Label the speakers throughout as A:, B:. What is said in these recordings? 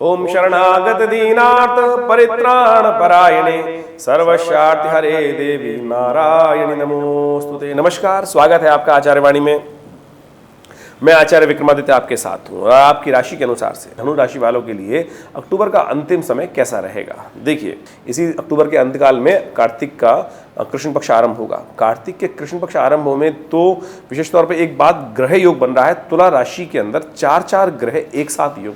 A: ओम शरणागत दीनार्थ परित्राण परायणे सर्वशार्थ हरे देवी नारायणी नमोस्तुते। नमस्कार, स्वागत है आपका आचार्यवाणी में। मैं आचार्य विक्रमादित्य आपके साथ हूँ और आपकी राशि के अनुसार से धनु राशि वालों के लिए अक्टूबर का अंतिम समय कैसा रहेगा। देखिए, इसी अक्टूबर के अंतकाल में कार्तिक का कृष्ण पक्ष आरंभ होगा। कार्तिक के कृष्ण पक्ष आरंभ में तो विशेष तौर पे एक बात, ग्रह योग बन रहा है। तुला राशि के अंदर चार ग्रह एक साथ योग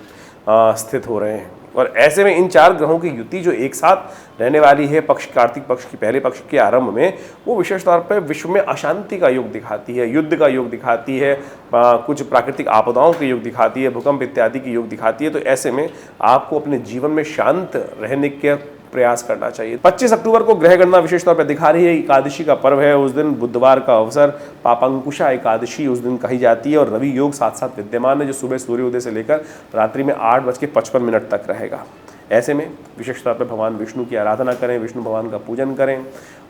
A: स्थित हो रहे हैं और ऐसे में इन 4 ग्रहों की युति जो एक साथ रहने वाली है पक्ष कार्तिक पक्ष की पहले पक्ष के आरंभ में, वो विशेष तौर पर विश्व में अशांति का योग दिखाती है, युद्ध का योग दिखाती है, कुछ प्राकृतिक आपदाओं के योग दिखाती है, भूकंप इत्यादि की योग दिखाती है। तो ऐसे में आपको अपने जीवन में शांत रहने के प्रयास करना चाहिए। 25 अक्टूबर को ग्रह गणना विशेष तौर पर दिखा रही है। एकादशी का पर्व है, उस दिन बुधवार का अवसर पापांकुशा एकादशी उस दिन कही जाती है और रवि योग साथ साथ विद्यमान है, जो सुबह सूर्योदय से लेकर रात्रि में 8:55 तक रहेगा। ऐसे में विशेष तौर पर भगवान विष्णु की आराधना करें, विष्णु भगवान का पूजन करें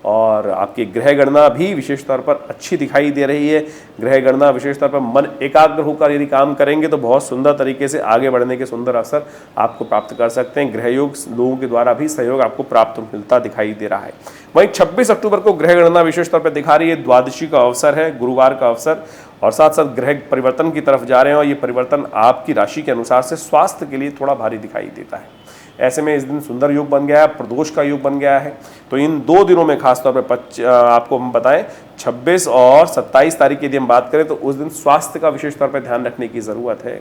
A: और आपकी ग्रह गणना भी विशेष तौर पर अच्छी दिखाई दे रही है। ग्रह गणना विशेष तौर पर मन एकाग्र होकर यदि काम करेंगे तो बहुत सुंदर तरीके से आगे बढ़ने के सुंदर अवसर आपको प्राप्त कर सकते हैं। ग्रह योग लोगों के द्वारा भी सहयोग आपको प्राप्त मिलता दिखाई दे रहा है। वहीं 26 अक्टूबर को ग्रह गणना विशेष तौर पर दिखा रही है। द्वादशी का अवसर है, गुरुवार का अवसर, और साथ साथ ग्रह परिवर्तन की तरफ जा रहे हैं और ये परिवर्तन आपकी राशि के अनुसार से स्वास्थ्य के लिए थोड़ा भारी दिखाई देता है। ऐसे में इस दिन सुंदर योग बन गया है, प्रदोष का योग बन गया है। तो इन 2 दिनों में खासतौर पर आपको हम बताएं 26 और 27 तारीख की यदि हम बात करें तो उस दिन स्वास्थ्य का विशेष तौर पर ध्यान रखने की ज़रूरत है।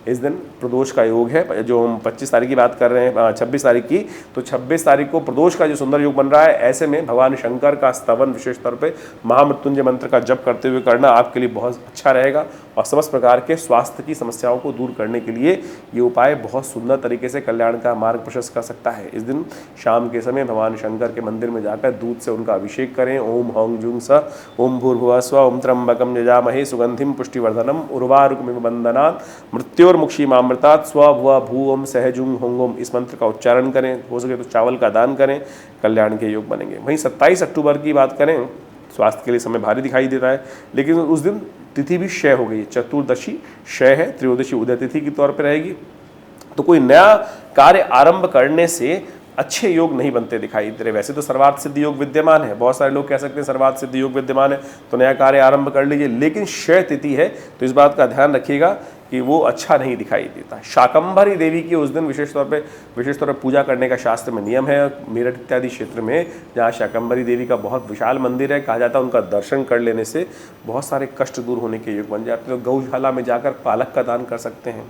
A: इस दिन प्रदोष का योग है, जो हम 25 तारीख की बात कर रहे हैं, 26 तारीख की, तो 26 तारीख को प्रदोष का जो सुंदर योग बन रहा है। ऐसे में भगवान शंकर का स्तवन विशेष तौर पे महामृत्युंजय मंत्र का जप करते हुए करना आपके लिए बहुत अच्छा रहेगा और समस्त प्रकार के स्वास्थ्य की समस्याओं को दूर करने के लिए ये उपाय बहुत सुंदर तरीके से कल्याण का मार्ग प्रशस्त कर सकता है। इस दिन शाम के समय भगवान शंकर के मंदिर में जाकर दूध से उनका अभिषेक करें। ओम हौं जुं स ओम भूर्भुवः स्व ओम त्र्यंबकं यजामहे सुगंधिं पुष्टिवर्धनम् उर्वारुकमिव बन्धनात् मृत्योर्मुक्षीमामृतात् स्व भुव भू ओम सहजुं हों ओम, इस मंत्र का उच्चारण करें। हो सके तो चावल का दान करें, कल्याण के योग बनेंगे। वहीं 27 अक्टूबर की बात करें, स्वास्थ्य के लिए समय भारी दिखाई देता है, लेकिन उस दिन तिथि भी क्षय हो गई है। चतुर्दशी क्षय है, त्रयोदशी उदय तिथि के तौर पर रहेगी। तो कोई नया कार्य आरंभ करने से अच्छे योग नहीं बनते दिखाई दे रहे। वैसे तो सर्वार्थ सिद्धि योग विद्यमान है, बहुत सारे लोग कह सकते हैं सर्वार्थ सिद्धि योग विद्यमान है तो नया कार्य आरंभ कर लीजिए, लेकिन क्षय तिथि है तो इस बात का ध्यान रखिएगा कि वो अच्छा नहीं दिखाई देता। शाकंभरी देवी की उस दिन विशेष तौर पर पूजा करने का शास्त्र में नियम है। मेरठ इत्यादि क्षेत्र में जहाँ शाकंभरी देवी का बहुत विशाल मंदिर है, कहा जाता है उनका दर्शन कर लेने से बहुत सारे कष्ट दूर होने के योग बन जाते हैं। तो गौशाला में जाकर पालक का दान कर सकते हैं,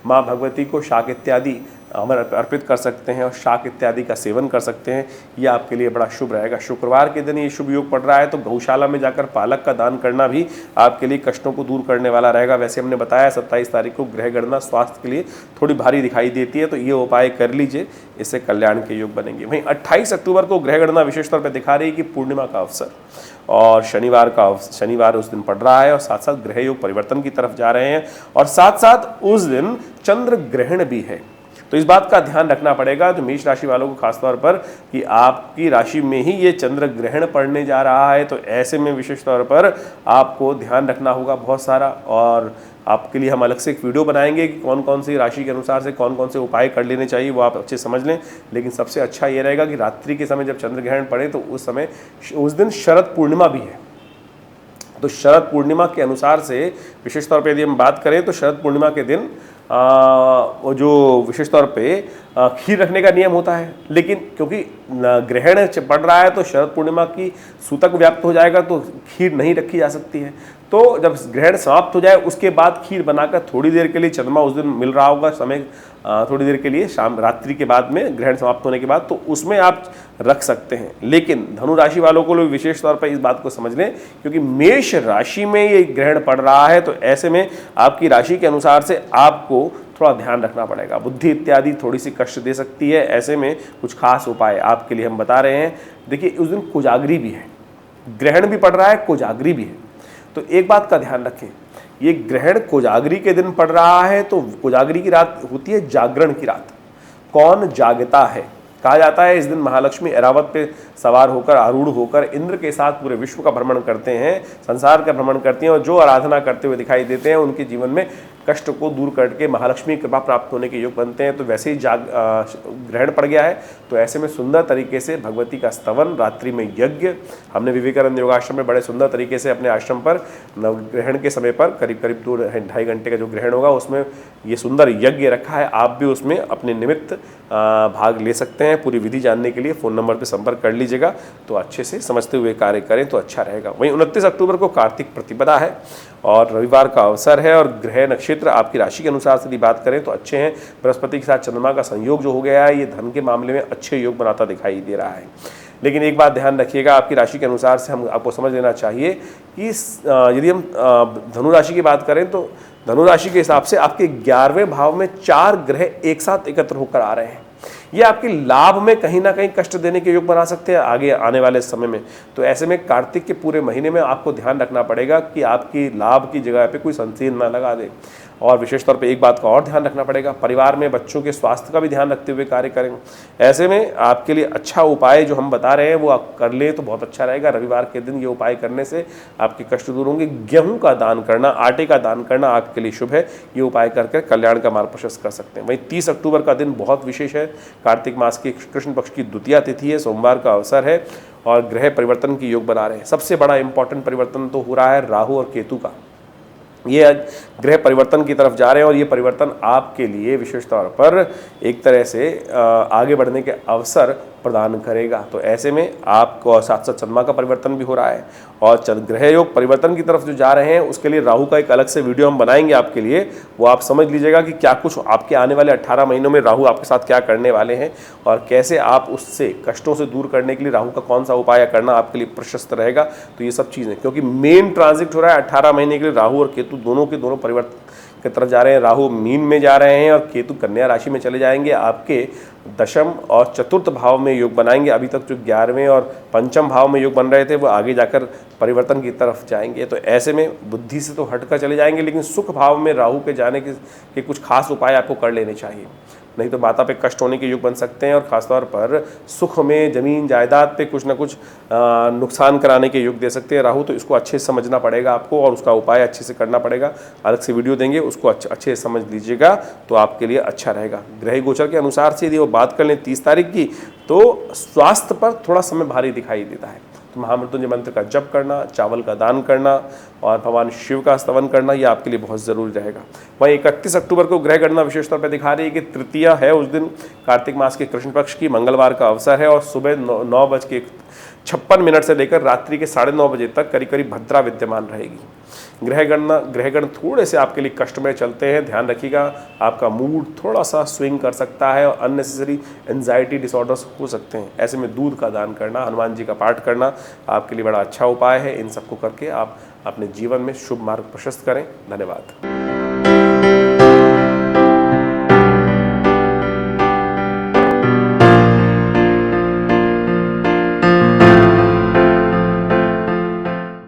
A: माँ भगवती को शाक इत्यादि अमर अर्पित कर सकते हैं और शाक इत्यादि का सेवन कर सकते हैं। यह आपके लिए बड़ा शुभ रहेगा। शुक्रवार के दिन ये शुभ योग पड़ रहा है तो गौशाला में जाकर पालक का दान करना भी आपके लिए कष्टों को दूर करने वाला रहेगा। वैसे हमने बताया 27 तारीख को ग्रह गणना स्वास्थ्य के लिए थोड़ी भारी दिखाई देती है, तो ये उपाय कर लीजिए, इससे कल्याण के योग बनेंगे। वहीं 28 अक्टूबर को ग्रह गणना विशेष तौर पर दिखा रही है कि पूर्णिमा का अवसर और शनिवार उस दिन पड़ रहा है और साथ साथ ग्रह योग परिवर्तन की तरफ जा रहे हैं और साथ साथ उस दिन चंद्र ग्रहण भी है। तो इस बात का ध्यान रखना पड़ेगा जो मेष राशि वालों को खासतौर पर कि आपकी राशि में ही ये चंद्र ग्रहण पड़ने जा रहा है। तो ऐसे में विशेष तौर पर आपको ध्यान रखना होगा बहुत सारा, और आपके लिए हम अलग से एक वीडियो बनाएंगे कि कौन कौन सी राशि के अनुसार से कौन कौन से उपाय कर लेने चाहिए, वो आप अच्छे समझ लें। लेकिन सबसे अच्छा ये रहेगा कि रात्रि के समय जब चंद्र ग्रहण पड़े तो उस दिन शरद पूर्णिमा भी है। तो शरद पूर्णिमा के अनुसार से विशेष तौर पर यदि हम बात करें तो शरद पूर्णिमा के दिन वो जो विशेष तौर पे खीर रखने का नियम होता है, लेकिन क्योंकि ग्रहण पड़ रहा है तो शरद पूर्णिमा की सूतक व्याप्त हो जाएगा तो खीर नहीं रखी जा सकती है। तो जब ग्रहण समाप्त हो जाए उसके बाद खीर बनाकर थोड़ी देर के लिए, चंद्रमा उस दिन मिल रहा होगा समय थोड़ी देर के लिए शाम रात्रि के बाद में ग्रहण समाप्त होने के बाद, तो उसमें आप रख सकते हैं। लेकिन धनु राशि वालों को लोग विशेष तौर पर इस बात को समझ लें क्योंकि मेष राशि में ये ग्रहण पड़ रहा है, तो ऐसे में आपकी राशि के अनुसार से आपको थोड़ा ध्यान रखना पड़ेगा। बुद्धि इत्यादि थोड़ी सी कष्ट दे सकती है। ऐसे में कुछ खास उपाय आपके लिए हम बता रहे हैं। देखिए, उस दिन कोजागरी भी है, ग्रहण भी पड़ रहा है, कोजागरी भी है। तो एक बात का ध्यान रखें, ये ग्रहण कोजागरी के दिन पड़ रहा है तो कोजागरी की रात होती है जागरण की रात। कौन जागता है, कहा जाता है इस दिन महालक्ष्मी ऐरावत पे सवार होकर, आरूढ़ होकर इंद्र के साथ पूरे विश्व का भ्रमण करते हैं, संसार का भ्रमण करती हैं और जो आराधना करते हुए दिखाई देते हैं उनके जीवन में कष्ट को दूर करके महालक्ष्मी की कृपा प्राप्त होने के योग बनते हैं। तो वैसे ही ग्रहण पड़ गया है, तो ऐसे में सुंदर तरीके से भगवती का स्तवन, रात्रि में यज्ञ, हमने विवेकानंद योगाश्रम में बड़े सुंदर तरीके से अपने आश्रम पर नवग्रहण के समय पर करीब करीब 2-2.5 घंटे का जो ग्रहण होगा उसमें ये सुंदर यज्ञ रखा है। आप भी उसमें अपने निमित्त भाग ले सकते हैं। पूरी विधि जानने के लिए फ़ोन नंबर पर संपर्क कर लीजिएगा, तो अच्छे से समझते हुए कार्य करें तो अच्छा रहेगा। वहीं 29 अक्टूबर को कार्तिक प्रतिपदा है और रविवार का अवसर है, और ग्रह नक्षत्र आपकी राशि के अनुसार से यदि बात करें तो अच्छे हैं। बृहस्पति के साथ चंद्रमा का संयोग जो हो गया है, ये धन के मामले में अच्छे योग बनाता दिखाई दे रहा है। लेकिन एक बात ध्यान रखिएगा, आपकी राशि के अनुसार से हम आपको समझ लेना चाहिए कि यदि हम धनु राशि की बात करें तो धनु राशि के हिसाब से आपके 11वें भाव में 4 ग्रह एक साथ एकत्र होकर आ रहे हैं। ये आपके लाभ में कहीं ना कहीं कष्ट देने के योग बना सकते हैं आगे आने वाले समय में। तो ऐसे में कार्तिक के पूरे महीने में आपको ध्यान रखना पड़ेगा कि आपकी लाभ की जगह पे कोई संशीन ना लगा दे। और विशेष तौर पे एक बात का और ध्यान रखना पड़ेगा, परिवार में बच्चों के स्वास्थ्य का भी ध्यान रखते हुए कार्य करें। ऐसे में आपके लिए अच्छा उपाय जो हम बता रहे हैं वो आप कर लें तो बहुत अच्छा रहेगा। रविवार के दिन ये उपाय करने से आपके कष्ट दूर होंगे। गेहूं का दान करना, आटे का दान करना आपके लिए शुभ है। ये उपाय करके कल्याण का मार्ग प्रशस्त कर सकते हैं। वहीं 30 अक्टूबर का दिन बहुत विशेष है। कार्तिक मास की कृष्ण पक्ष की द्वितीया तिथि है, सोमवार का अवसर है और ग्रह परिवर्तन की योग बना रहे हैं। सबसे बड़ा इंपॉर्टेंट परिवर्तन तो हो रहा है राहु और केतु का। ये ग्रह परिवर्तन की तरफ जा रहे हैं और ये परिवर्तन आपके लिए विशेष तौर पर एक तरह से आगे बढ़ने के अवसर प्रदान करेगा। तो ऐसे में आपको साथ साथ चंद्रमा का परिवर्तन भी हो रहा है और ग्रह योग परिवर्तन की तरफ जो जा रहे हैं उसके लिए राहु का एक अलग से वीडियो हम बनाएंगे आपके लिए। वो आप समझ लीजिएगा कि क्या कुछ आपके आने वाले 18 महीनों में राहु आपके साथ क्या करने वाले हैं और कैसे आप उससे कष्टों से दूर करने के लिए राहु का कौन सा उपाय करना आपके लिए प्रशस्त रहेगा। तो ये सब चीज़ें, क्योंकि मेन ट्रांजिट हो रहा है 18 महीने के लिए राहु और केतु दोनों के दोनों परिवर्तन की तरफ जा रहे हैं। राहु मीन में जा रहे हैं और केतु कन्या राशि में चले जाएंगे। आपके दशम और चतुर्थ भाव में योग बनाएंगे। अभी तक जो 11वें और पंचम भाव में योग बन रहे थे वो आगे जाकर परिवर्तन की तरफ जाएंगे। तो ऐसे में बुद्धि से तो हटकर चले जाएंगे, लेकिन सुख भाव में राहु के जाने के कुछ खास उपाय आपको कर लेने चाहिए, नहीं तो माता पे कष्ट होने के योग बन सकते हैं। और ख़ासतौर पर सुख में, ज़मीन जायदाद पे कुछ ना कुछ नुकसान कराने के योग दे सकते हैं राहु। तो इसको अच्छे से समझना पड़ेगा आपको और उसका उपाय अच्छे से करना पड़ेगा। अलग से वीडियो देंगे, उसको अच्छे से समझ लीजिएगा तो आपके लिए अच्छा रहेगा। ग्रह गोचर के अनुसार से यदि वो बात कर लें 30 तारीख की, तो स्वास्थ्य पर थोड़ा समय भारी दिखाई देता है। तो महामृत्युंजय मंत्र का जप करना, चावल का दान करना और भगवान शिव का स्तवन करना ये आपके लिए बहुत ज़रूरी रहेगा। वहीं 31 अक्टूबर को ग्रह गणना विशेष तौर पर दिखा रही है कि तृतीया है उस दिन, कार्तिक मास के कृष्ण पक्ष की, मंगलवार का अवसर है और सुबह 9:56 से लेकर रात्रि के 9:30 बजे तक करीब करीब भद्रा विद्यमान रहेगी। ग्रहगण थोड़े से आपके लिए कष्टमय चलते हैं, ध्यान रखिएगा। आपका मूड थोड़ा सा स्विंग कर सकता है और अननेसेसरी एंजाइटी डिसऑर्डर्स हो सकते हैं। ऐसे में दूध का दान करना, हनुमान जी का पाठ करना आपके लिए बड़ा अच्छा उपाय है। इन सबको करके आप अपने जीवन में शुभ मार्ग प्रशस्त करें। धन्यवाद।